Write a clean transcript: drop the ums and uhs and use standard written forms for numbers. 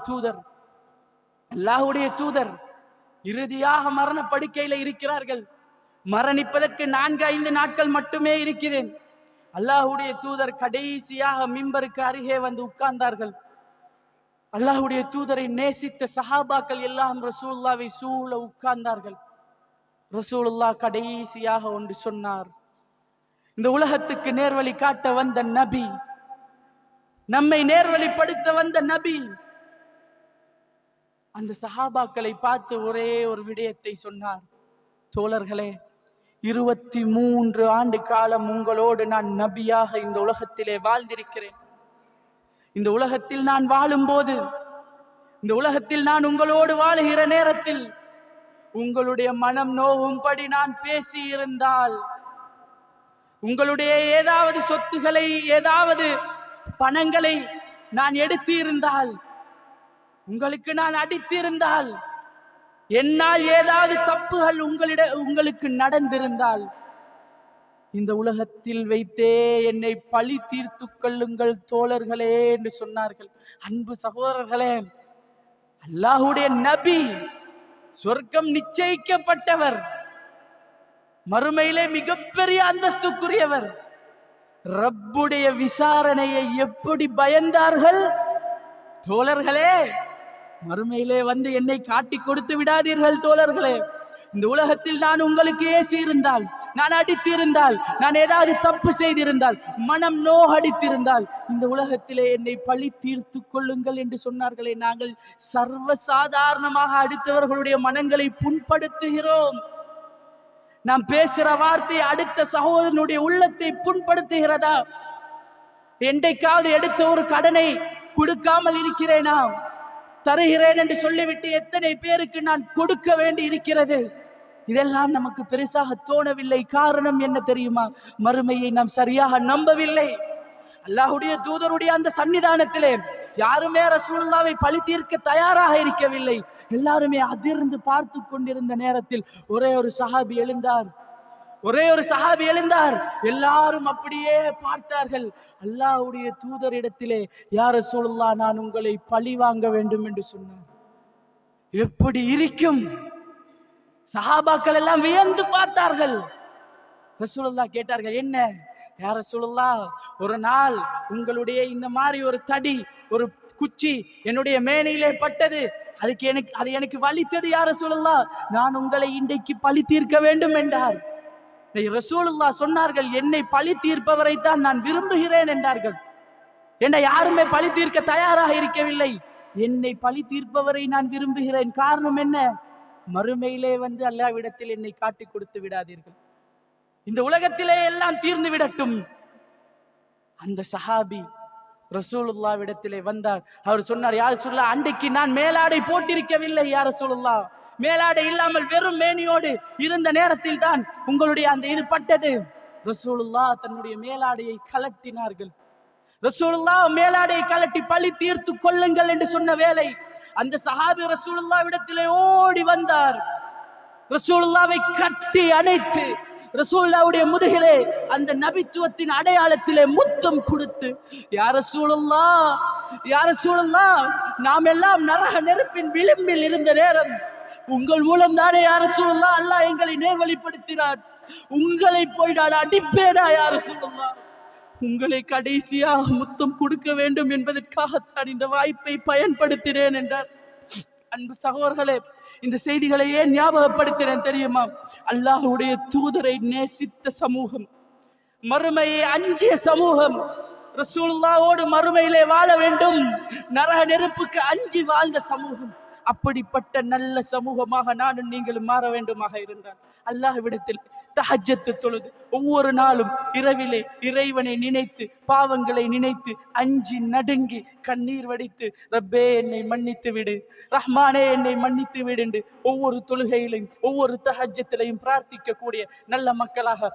தூதர் அல்லாஹ்வுடைய தூதர் இறுதியாக மரண படுக்கையில இருக்கிறார்கள். மரணிப்பதற்கு 4-5 நாட்கள் மட்டுமே இருக்கிறேன். அல்லாஹ்வுடைய தூதர் கடைசியாக மிம்பருக்கு அருகே வந்து உட்கார்ந்தார்கள். அல்லாஹ்வுடைய தூதரை நேசித்த சஹாபாக்கள் எல்லாம் ரசூலுல்லாவை சூழ உட்கார்ந்தார்கள். ரசூலுல்லாஹ் கடைசியாக ஒன்று சொன்னார். இந்த உலகத்துக்கு நேர்வழி காட்ட வந்த நபி, நம்மை நேர்வழிப்படுத்த வந்த நபி, அந்த சஹாபாக்களை பார்த்து ஒரே ஒரு விடயத்தை சொன்னார். தோழர்களே, 23 ஆண்டு காலம் உங்களோடு நான் நபியாக இந்த உலகத்திலே வாழ்ந்திருக்கிறேன். இந்த உலகத்தில் நான் வாழும்போது, இந்த உலகத்தில் நான் உங்களோடு வாழுகிற நேரத்தில் உங்களுடைய மனம் நோவும்படி நான் பேசி இருந்தால், உங்களுடைய ஏதாவது சொத்துக்களை, ஏதாவது பணங்களை நான் எடுத்து இருந்தால், உங்களுக்கு நான் அடித்து இருந்தால், என்னால் ஏதாவது தப்புகள் உங்களுக்கு நடந்திருந்தால், இந்த உலகத்தில் வைத்தே என்னை பழி தீர்த்து கொள்ளுங்கள் தோழர்களே என்று சொன்னார்கள். அன்பு சகோதரர்களே, அல்லாஹ்வுடைய நபி, சொர்க்கம் நிச்சயிக்கப்பட்டவர், மறுமையிலே மிகப்பெரிய அந்தஸ்துக்குரியவர், ரப்புடைய விசாரணையை எப்படி பயந்தார்கள் தோழர்களே. மறுமையிலே வந்து என்னை காட்டி கொடுத்து விடாதீர்கள் தோழர்களே. இந்த உலகத்தில் நான் உங்களுக்கு ஏசி இருந்தால், நான் அடித்திருந்தால், நான் ஏதாவது தப்பு செய்திருந்தால், மனம் நோகடித்திருந்தால், இந்த உலகத்திலே என்னை பழி தீர்த்து கொள்ளுங்கள் என்று சொன்னார்களே. நாங்கள் சர்வசாதாரணமாக அடுத்தவர்களுடைய மனங்களை புண்படுத்துகிறோம். நாம் பேசுற வார்த்தை அடுத்த சகோதரனுடைய உள்ளத்தை புண்படுத்துகிறதா? என்றைக்காவது எடுத்த ஒரு கடனை கொடுக்காமல் இருக்கிறேனா? தருகிறேன் என்று சொல்லிவிட்டு எத்தனை பேருக்கு நான் கொடுக்க வேண்டி இருக்கிறது? இதெல்லாம் நமக்கு பெருசாக தோணவில்லை. காரணம் என்ன தெரியுமா? மறுமையை நாம் சரியாக நம்பவில்லை. அல்லாஹ்வுடைய தூதருடைய அந்த சன்னிதானத்திலே யாருமே ரசூலுல்லாவை பழி தீர்க்க தயாராக இருக்கவில்லை. எல்லாருமே அதிர்ந்து பார்த்து கொண்டிருந்த நேரத்தில் ஒரே ஒரு சஹாபி எழுந்தார். எல்லாரும் அப்படியே பார்த்தார்கள். அல்லாஹ்வுடைய தூதரிடத்திலே, யா ரசூலுல்லாஹ், நான் உங்களை பழி வாங்க வேண்டும் என்று சொன்னார். எப்படி இருக்கும்? சஹாபாக்கள் எல்லாம் வியந்து பார்த்தார்கள். ரசூலுல்லாஹ் கேட்டார்கள், என்ன யா ரசூலுல்லாஹ், ஒரு நாள் உங்களுடைய இந்த மாதிரி ஒரு தடி, ஒரு குச்சி என்னுடைய மேனியிலே பட்டது, அது எனக்கு வலித்தது யா ரசூலுல்லாஹ், நான் உங்களை இன்றைக்கு பழி தீர்க்க வேண்டும் என்றார். ரசூலுல்லாஹ் சொன்னார்கள், என்னை பழி தீர்ப்பவரை தான் நான் விரும்புகிறேன் என்றார்கள். என்னை யாருமே பழி தீர்க்க தயாராக இருக்கவில்லை. என்னை பழி தீர்ப்பவரை நான் விரும்புகிறேன். காரணம் என்ன? மறுமையிலே வந்து அல்லாஹ்விடத்தில் என்னை காட்டி கொடுத்து விடாதீர்கள். இந்த உலகத்திலே எல்லாம் தீர்ந்து விடட்டும். அந்த சஹாபி ரசூலுல்லாஹ்விடத்திலே வந்தார். அவர் சொன்னார், யா ரசூலுல்லாஹ், அன்றைக்கு நான் மேலாடை போட்டிருக்கவில்லை யா ரசூலுல்லாஹ். மேலாடை இல்லாமல் வெறும் மேனியோடு இருந்த நேரத்தில் தான் உங்களுடைய அந்த இது பட்டது. ரசூலுல்லாஹ் தன்னுடைய மேலாடையை கலட்டினார்கள். ரசூலுல்லாஹ் மேலாடையை கலட்டி பழி தீர்த்து கொள்ளுங்கள் என்று சொன்ன வேளை அந்த சஹாபி ரசூலுல்லாஹ்விடத்திலே ஓடி வந்தார். ரசூலுல்லாஹ்வை கட்டி அணைத்து ரசூலுல்லாஹ்வுடைய முதுகிலே அந்த நபித்துவத்தின் அடையாளத்திலே முத்தம் கொடுத்து, யா ரசூலுல்லாஹ், யா ரசூலுல்லாஹ், நாம் எல்லாம் நரக நெருப்பின் விளிம்பில் இருந்த நேரம் உங்கள் மூலம் தானே யா ரசூலுல்லாஹ் அல்லாஹ் எங்களை நேர்வழிப்படுத்தினார். உங்களை போய் நான் அடிப்பேனா யா ரசூலுல்லாஹ்? உங்களை கடைசியாக முத்தம் கொடுக்க வேண்டும் என்பதற்காகத்தான் இந்த வாய்ப்பை பயன்படுத்தினேன் என்றார். அன்பு சகோதரர்களே, இந்த செய்திகளை ஏன் ஞாபகப்படுத்தினேன் தெரியுமா? அல்லாஹ்வுடைய தூதரை நேசித்த சமூகம், மறுமையை அஞ்சிய சமூகம், ரசூலுல்லாஹ்வோடு மறுமையிலே வாழ வேண்டும், நரக நெருப்புக்கு அஞ்சி வாழ்ந்த சமூகம். அப்படிப்பட்ட நல்ல சமூகமாக நானும் நீங்களும் மாற வேண்டுமாக இருந்தால் அல்லாஹ்விடத்தில் தஹஜ்ஜத் தொழுது ஒவ்வொரு நாளும் இரவிலே இறைவனை நினைத்து, பாவங்களை நினைத்து, அஞ்சி நடுங்கி கண்ணீர் வடித்து, ரப்பே என்னை மன்னித்து விடு, ரஹ்மானே என்னை மன்னித்து விடு என்று ஒவ்வொரு தொழுகையிலையும் ஒவ்வொரு தஹஜ்ஜத்திலையும் பிரார்த்திக்கக்கூடிய நல்ல மக்களாக